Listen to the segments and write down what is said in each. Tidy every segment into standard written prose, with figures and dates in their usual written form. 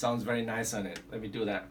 sounds very nice on it. Let me do that.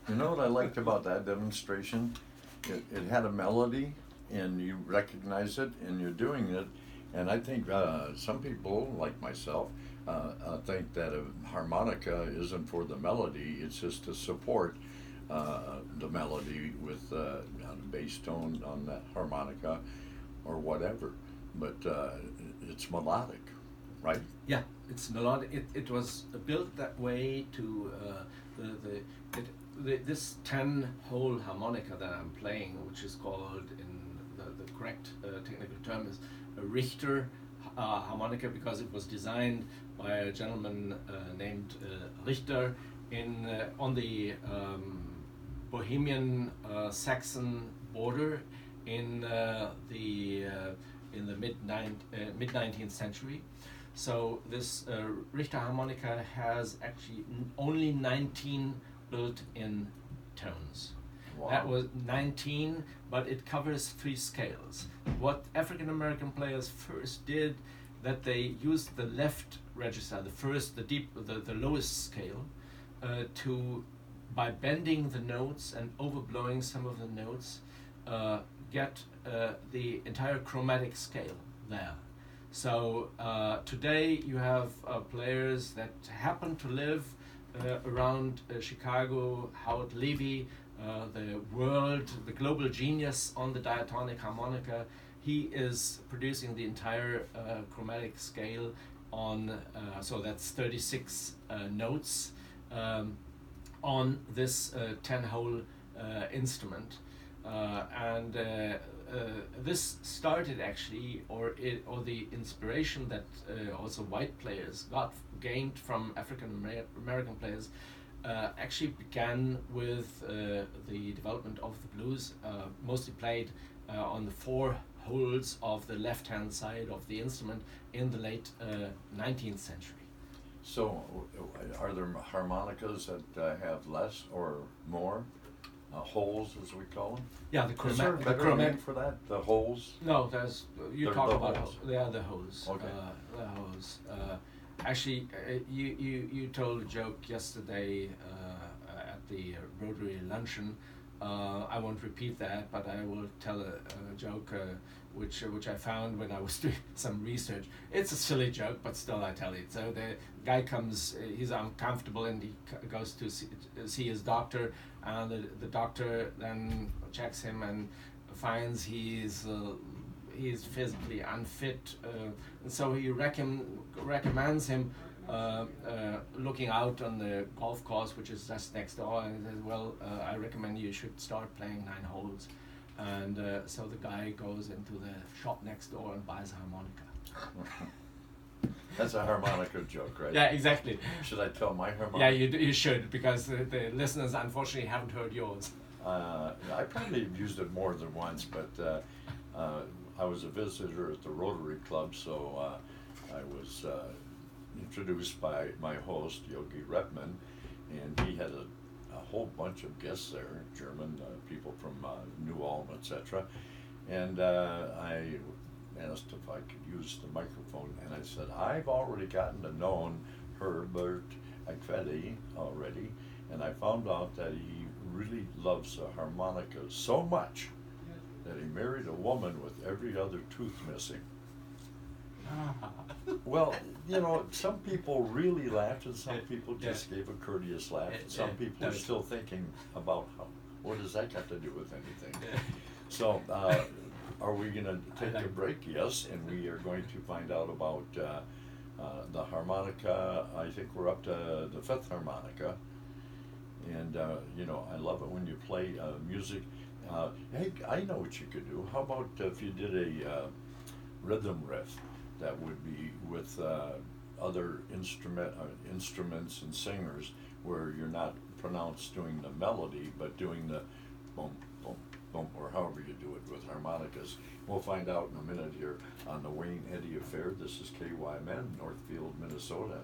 You know what I liked about that demonstration? It had a melody, and you recognize it, and you're doing it. And I think some people, like myself, think that a harmonica isn't for the melody, it's just to support the melody with a bass tone on that harmonica or whatever. But it's melodic, right? Yeah, it's melodic. It was built that way to this 10-hole harmonica that I'm playing, which is called, in the correct technical term is a Richter harmonica, because it was designed by a gentleman named Richter on the Bohemian Saxon border in the mid 19th century. So this Richter harmonica has actually only 19 built-in tones. Wow. That was 19, but it covers 3 scales. What African American players first did, that they used the left register, the lowest scale, by bending the notes and overblowing some of the notes, get the entire chromatic scale there. So today you have players that happen to live around Chicago. Howard Levy, the global genius on the diatonic harmonica, he is producing the entire chromatic scale on, so that's 36 notes on this 10-hole instrument. And this started actually, or the inspiration that also white players gained from African American players actually began with the development of the blues, mostly played on the 4 holes of the left-hand side of the instrument in the late 19th century. So, are there harmonicas that have less or more holes, as we call them? Yeah, Is there a better name for that? The holes? No, you talk about holes. They are the hose. Okay. The hose. Actually, you told a joke yesterday at the Rotary luncheon. I won't repeat that, but I will tell a joke which I found when I was doing some research. It's a silly joke, but still I tell it. So the guy comes, he's uncomfortable, and he goes to see his doctor, and the doctor then checks him and finds he's physically unfit, and so he recommends him looking out on the golf course, which is just next door, and he says, well, I recommend you should start playing 9 holes. And so the guy goes into the shop next door and buys a harmonica. That's a harmonica joke, right? Yeah, exactly. Should I tell my harmonica? Yeah, you should, because the listeners unfortunately haven't heard yours. I probably used it more than once, but I was a visitor at the Rotary Club, so I was introduced by my host, Yogi Repman, and he had a whole bunch of guests there, German people from New Ulm, etc. And I asked if I could use the microphone, and I said, I've already gotten to know Herbert Quelle already, and I found out that he really loves the harmonica so much that he married a woman with every other tooth missing. Well, you know, some people really laughed, and some people just gave a courteous laugh. And some people are still thinking about what does that got to do with anything? So, are we going to take a break? Yes, and we are going to find out about the harmonica. I think we're up to the 5th harmonica, and you know, I love it when you play music Hey, I know what you could do. How about if you did a rhythm riff that would be with other instruments and singers, where you're not pronounced doing the melody, but doing the boom, boom, boom, or however you do it with harmonicas. We'll find out in a minute here on the Wayne Eddy Affair. This is KYMN, Northfield, Minnesota.